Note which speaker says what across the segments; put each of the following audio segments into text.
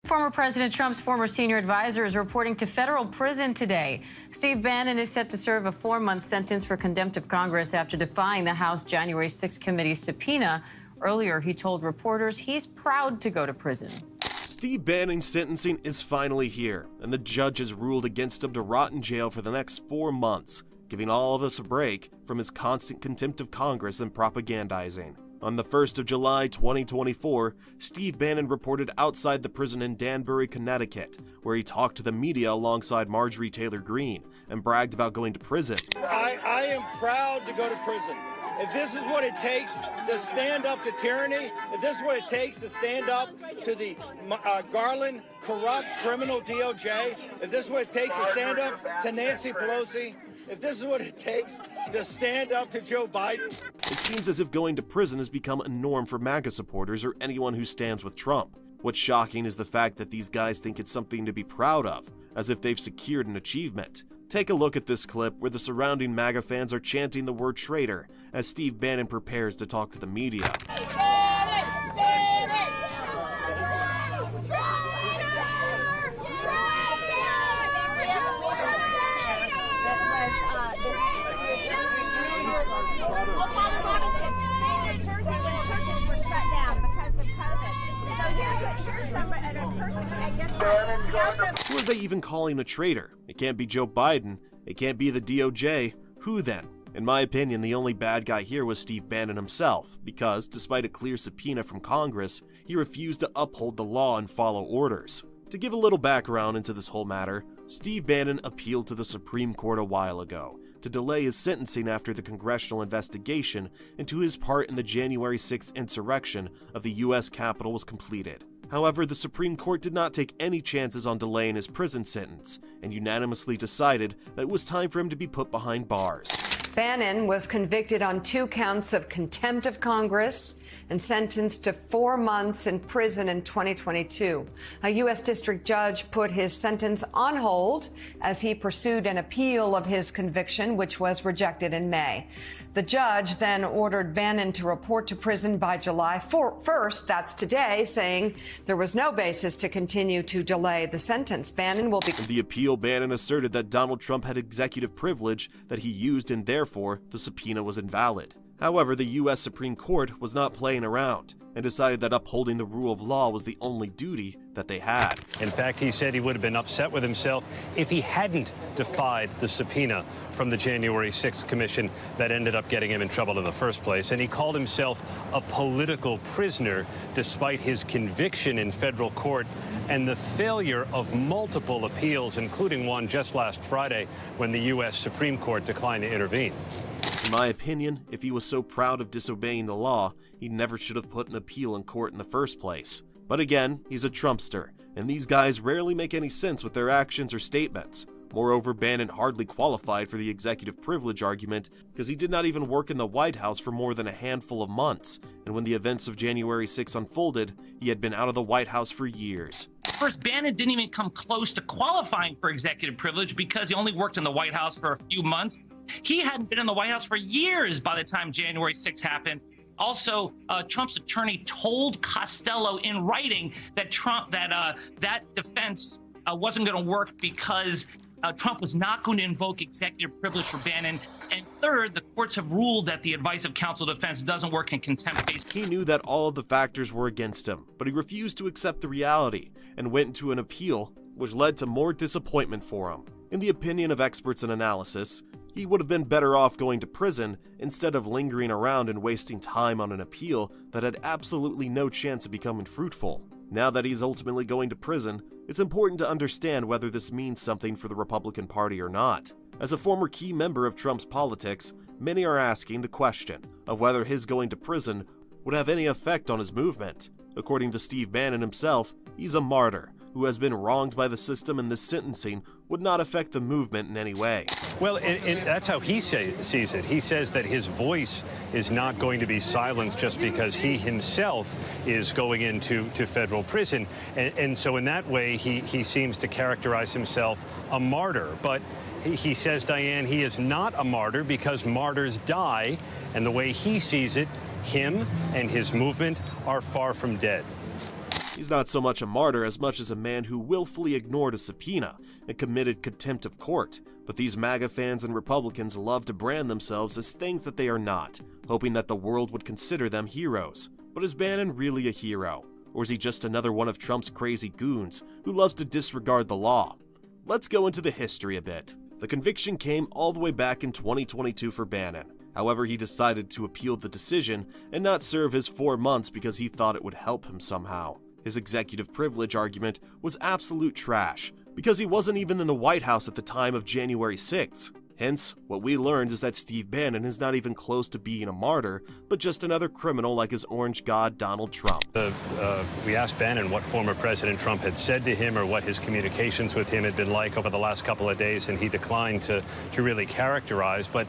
Speaker 1: Former President Trump's former senior advisor is reporting to federal prison today. Steve Bannon is set to serve a 4-month sentence for contempt of Congress after defying the House January 6th committee's subpoena. Earlier, he told reporters he's proud to go to prison.
Speaker 2: Steve Bannon's sentencing is finally here, and the judge has ruled against him to rot in jail for the next 4 months, giving all of us a break from his constant contempt of Congress and propagandizing. On the 1st of July 2024, Steve Bannon reported outside the prison in Danbury, Connecticut, where he talked to the media alongside Marjorie Taylor Greene and bragged about going to prison.
Speaker 3: I am proud to go to prison. If this is what it takes to stand up to tyranny, if this is what it takes to stand up to the Garland, corrupt, criminal DOJ, if this is what it takes to stand up to Nancy Pelosi, if this is what it takes to stand up to Joe Biden.
Speaker 2: It seems as if going to prison has become a norm for MAGA supporters or anyone who stands with Trump. What's shocking is the fact that these guys think it's something to be proud of, as if they've secured an achievement. Take a look at this clip where the surrounding MAGA fans are chanting the word traitor as Steve Bannon prepares to talk to the media. Who are they even calling a traitor? It can't be Joe Biden. It can't be the DOJ. Who then? In my opinion, the only bad guy here was Steve Bannon himself, because, despite a clear subpoena from Congress, he refused to uphold the law and follow orders. To give a little background into this whole matter, Steve Bannon appealed to the Supreme Court a while ago to delay his sentencing after the congressional investigation into his part in the January 6th insurrection of the U.S. Capitol was completed. However, the Supreme Court did not take any chances on delaying his prison sentence and unanimously decided that it was time for him to be put behind bars.
Speaker 4: Bannon was convicted on 2 counts of contempt of Congress and sentenced to 4 months in prison in 2022. A U.S. district judge put his sentence on hold as he pursued an appeal of his conviction, which was rejected in May. The judge then ordered Bannon to report to prison by July 1st, that's today, saying there was no basis to continue to delay the sentence. Bannon will be...
Speaker 2: In the appeal, Bannon asserted that Donald Trump had executive privilege that he used and therefore the subpoena was invalid. However, the U.S. Supreme Court was not playing around and decided that upholding the rule of law was the only duty that they had.
Speaker 5: In fact, he said he would have been upset with himself if he hadn't defied the subpoena from the January 6th commission that ended up getting him in trouble in the first place. And he called himself a political prisoner despite his conviction in federal court and the failure of multiple appeals, including one just last Friday when the U.S. Supreme Court declined to intervene.
Speaker 2: In my opinion, if he was so proud of disobeying the law, he never should have put an appeal in court in the first place. But again, he's a Trumpster, and these guys rarely make any sense with their actions or statements. Moreover, Bannon hardly qualified for the executive privilege argument because he did not even work in the White House for more than a handful of months, and when the events of January 6 unfolded, he had been out of the White House for years.
Speaker 6: First, Bannon didn't even come close to qualifying for executive privilege because he only worked in the White House for a few months. He hadn't been in the White House for years by the time January 6 happened. Also, Trump's attorney told Costello in writing that that defense wasn't going to work because Trump was not going to invoke executive privilege for Bannon. And third, the courts have ruled that the advice of counsel defense doesn't work in contempt cases.
Speaker 2: He knew that all of the factors were against him, but he refused to accept the reality and went into an appeal, which led to more disappointment for him. In the opinion of experts in analysis, he would have been better off going to prison instead of lingering around and wasting time on an appeal that had absolutely no chance of becoming fruitful. Now that he's ultimately going to prison, it's important to understand whether this means something for the Republican Party or not. As a former key member of Trump's politics, many are asking the question of whether his going to prison would have any effect on his movement. According to Steve Bannon himself, he's a martyr who has been wronged by the system, and this sentencing would not affect the movement in any way.
Speaker 5: Well, that's how he sees it. He says that his voice is not going to be silenced just because he himself is going into federal prison. And so in that way, he seems to characterize himself a martyr. But he says, Diane, he is not a martyr because martyrs die. And the way he sees it, him and his movement are far from dead.
Speaker 2: He's not so much a martyr as much as a man who willfully ignored a subpoena and committed contempt of court. But these MAGA fans and Republicans love to brand themselves as things that they are not, hoping that the world would consider them heroes. But is Bannon really a hero? Or is he just another one of Trump's crazy goons who loves to disregard the law? Let's go into the history a bit. The conviction came all the way back in 2022 for Bannon. However, he decided to appeal the decision and not serve his 4 months because he thought it would help him somehow. His executive privilege argument was absolute trash, because he wasn't even in the White House at the time of January 6th. Hence, what we learned is that Steve Bannon is not even close to being a martyr, but just another criminal like his orange god Donald Trump.
Speaker 5: We asked Bannon what former President Trump had said to him or what his communications with him had been like over the last couple of days, and he declined to really characterize, but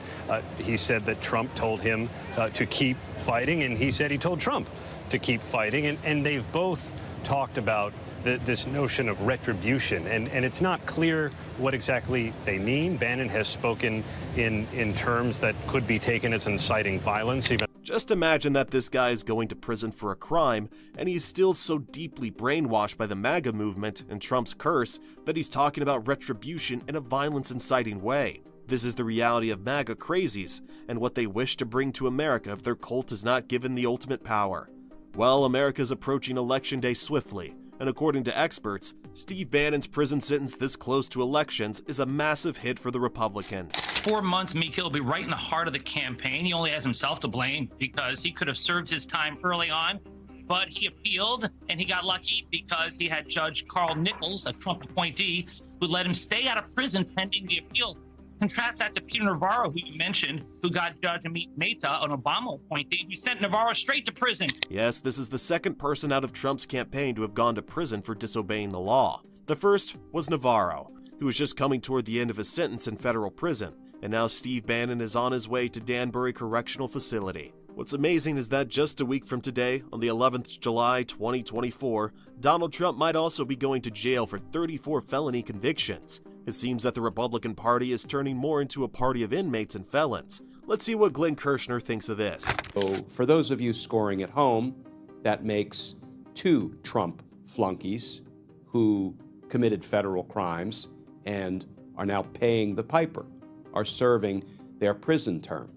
Speaker 5: he said that Trump told him to keep fighting, and he said he told Trump to keep fighting, and they've both talked about this notion of retribution, and it's not clear what exactly they mean. Bannon has spoken in terms that could be taken as inciting violence.
Speaker 2: Just imagine that this guy is going to prison for a crime, and he's still so deeply brainwashed by the MAGA movement and Trump's curse that he's talking about retribution in a violence-inciting way. This is the reality of MAGA crazies, and what they wish to bring to America if their cult is not given the ultimate power. Well, America's approaching Election Day swiftly, and according to experts, Steve Bannon's prison sentence this close to elections is a massive hit for the Republicans.
Speaker 6: 4 months, Mika will be right in the heart of the campaign. He only has himself to blame because he could have served his time early on, but he appealed and he got lucky because he had Judge Carl Nichols, a Trump appointee, who let him stay out of prison pending the appeal. Contrast that to Peter Navarro, who you mentioned, who got Judge Amit Mehta, an Obama appointee, who sent Navarro straight to prison.
Speaker 2: Yes, this is the second person out of Trump's campaign to have gone to prison for disobeying the law. The first was Navarro, who was just coming toward the end of his sentence in federal prison, and now Steve Bannon is on his way to Danbury Correctional Facility. What's amazing is that just a week from today, on the 11th of July 2024, Donald Trump might also be going to jail for 34 felony convictions. It seems that the Republican Party is turning more into a party of inmates and felons. Let's see what Glenn Kushner thinks of this.
Speaker 7: So for those of you scoring at home, that makes 2 Trump flunkies who committed federal crimes and are now paying the piper, are serving their prison term.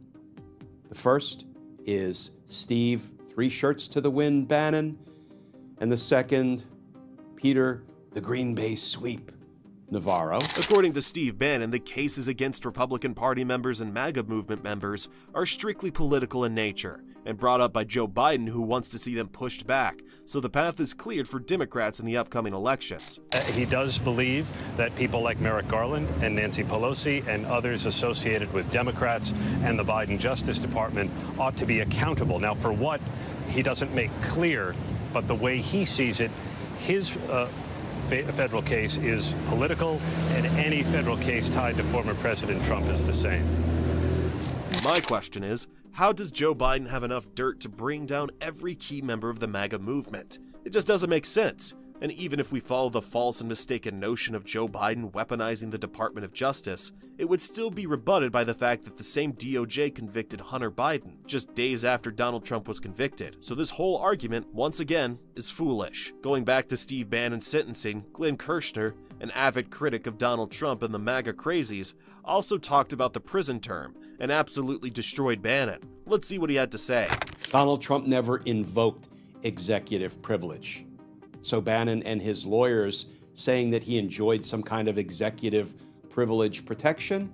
Speaker 7: The first is Steve, 3 shirts to the wind Bannon, and the second, Peter, the Green Bay Sweep Navarro.
Speaker 2: According to Steve Bannon, the cases against Republican Party members and MAGA movement members are strictly political in nature and brought up by Joe Biden, who wants to see them pushed back, so the path is cleared for Democrats in the upcoming elections.
Speaker 5: He does believe that people like Merrick Garland and Nancy Pelosi and others associated with Democrats and the Biden Justice Department ought to be accountable. Now, for what, he doesn't make clear, but the way he sees it, his federal case is political, and any federal case tied to former President Trump is the same.
Speaker 2: My question is, how does Joe Biden have enough dirt to bring down every key member of the MAGA movement? It just doesn't make sense. And even if we follow the false and mistaken notion of Joe Biden weaponizing the Department of Justice, it would still be rebutted by the fact that the same DOJ convicted Hunter Biden just days after Donald Trump was convicted. So this whole argument, once again, is foolish. Going back to Steve Bannon's sentencing, Glenn Kushner, an avid critic of Donald Trump and the MAGA crazies, also talked about the prison term and absolutely destroyed Bannon. Let's see what he had to say.
Speaker 7: Donald Trump never invoked executive privilege. So Bannon and his lawyers saying that he enjoyed some kind of executive privilege protection,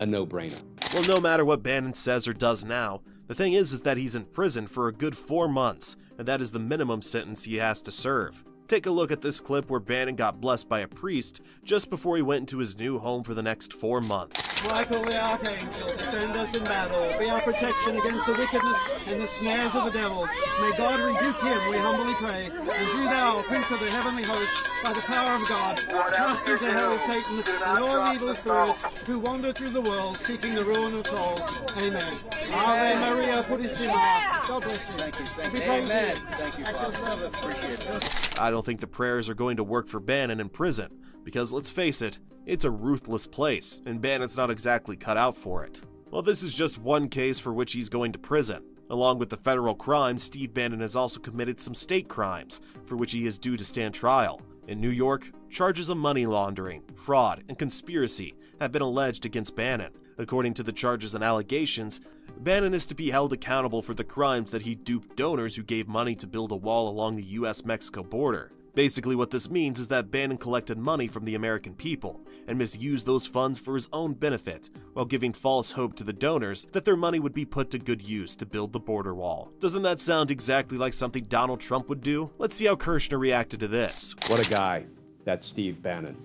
Speaker 7: a no-brainer.
Speaker 2: Well, no matter what Bannon says or does now, the thing is that he's in prison for a good 4 months, and that is the minimum sentence he has to serve. Take a look at this clip where Bannon got blessed by a priest just before he went into his new home for the next 4 months.
Speaker 8: Michael the Archangel, defend us in battle. Be our protection against the wickedness and the snares of the devil. May God rebuke him, we humbly pray. And do thou, Prince of the heavenly host, by the power of God, cast into hell Satan and all evil spirits who wander through the world seeking the ruin of souls. Amen. Ave Maria Purissima. God bless you.
Speaker 3: Thank you. Thank you.
Speaker 8: Amen.
Speaker 3: Thank you,
Speaker 8: At your service.
Speaker 3: Appreciate it.
Speaker 2: I don't think the prayers are going to work for Bannon in prison, because let's face it, it's a ruthless place, and Bannon's not exactly cut out for it. Well, this is just one case for which he's going to prison. Along with the federal crimes, Steve Bannon has also committed some state crimes, for which he is due to stand trial. In New York, charges of money laundering, fraud, and conspiracy have been alleged against Bannon. According to the charges and allegations, Bannon is to be held accountable for the crimes that he duped donors who gave money to build a wall along the US-Mexico border. Basically, what this means is that Bannon collected money from the American people and misused those funds for his own benefit, while giving false hope to the donors that their money would be put to good use to build the border wall. Doesn't that sound exactly like something Donald Trump would do? Let's see how Kushner reacted to this.
Speaker 7: What a guy, that Steve Bannon.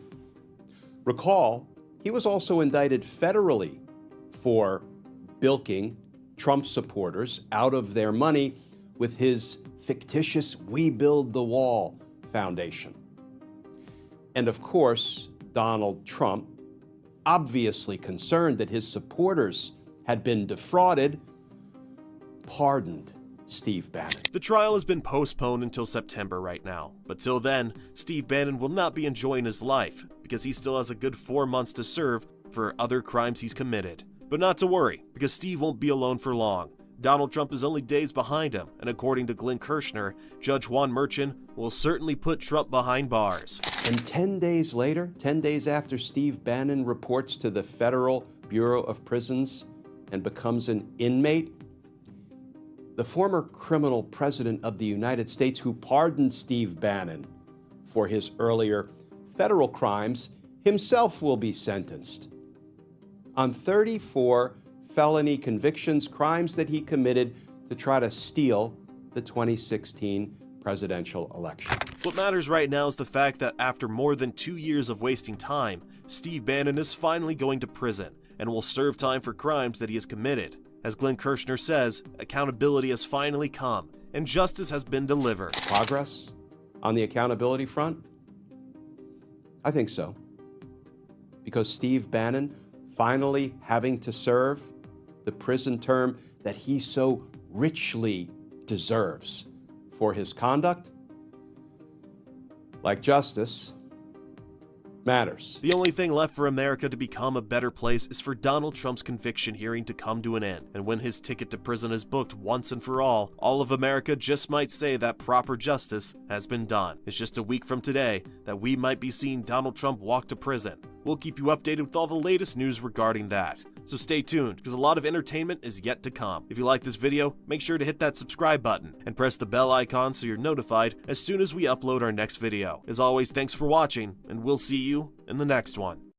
Speaker 7: Recall, he was also indicted federally for bilking Trump supporters out of their money with his fictitious We Build the Wall Foundation. And of course, Donald Trump, obviously concerned that his supporters had been defrauded, pardoned Steve Bannon.
Speaker 2: The trial has been postponed until September right now, but till then, Steve Bannon will not be enjoying his life because he still has a good 4 months to serve for other crimes he's committed. But not to worry, because Steve won't be alone for long. Donald Trump is only days behind him, and according to Glenn Kushner, Judge Juan Merchan will certainly put Trump behind bars.
Speaker 7: And 10 days later, 10 days after Steve Bannon reports to the Federal Bureau of Prisons and becomes an inmate, the former criminal president of the United States who pardoned Steve Bannon for his earlier federal crimes himself will be sentenced on 34 felony convictions, crimes that he committed to try to steal the 2016 presidential election.
Speaker 2: What matters right now is the fact that after more than 2 years of wasting time, Steve Bannon is finally going to prison and will serve time for crimes that he has committed. As Glenn Kushner says, accountability has finally come and justice has been delivered.
Speaker 7: Progress on the accountability front? I think so. Because Steve Bannon finally having to serve the prison term that he so richly deserves for his conduct, like justice, matters.
Speaker 2: The only thing left for America to become a better place is for Donald Trump's conviction hearing to come to an end. And when his ticket to prison is booked once and for all of America just might say that proper justice has been done. It's just a week from today that we might be seeing Donald Trump walk to prison. We'll keep you updated with all the latest news regarding that. So stay tuned, because a lot of entertainment is yet to come. If you like this video, make sure to hit that subscribe button and press the bell icon so you're notified as soon as we upload our next video. As always, thanks for watching, and we'll see you in the next one.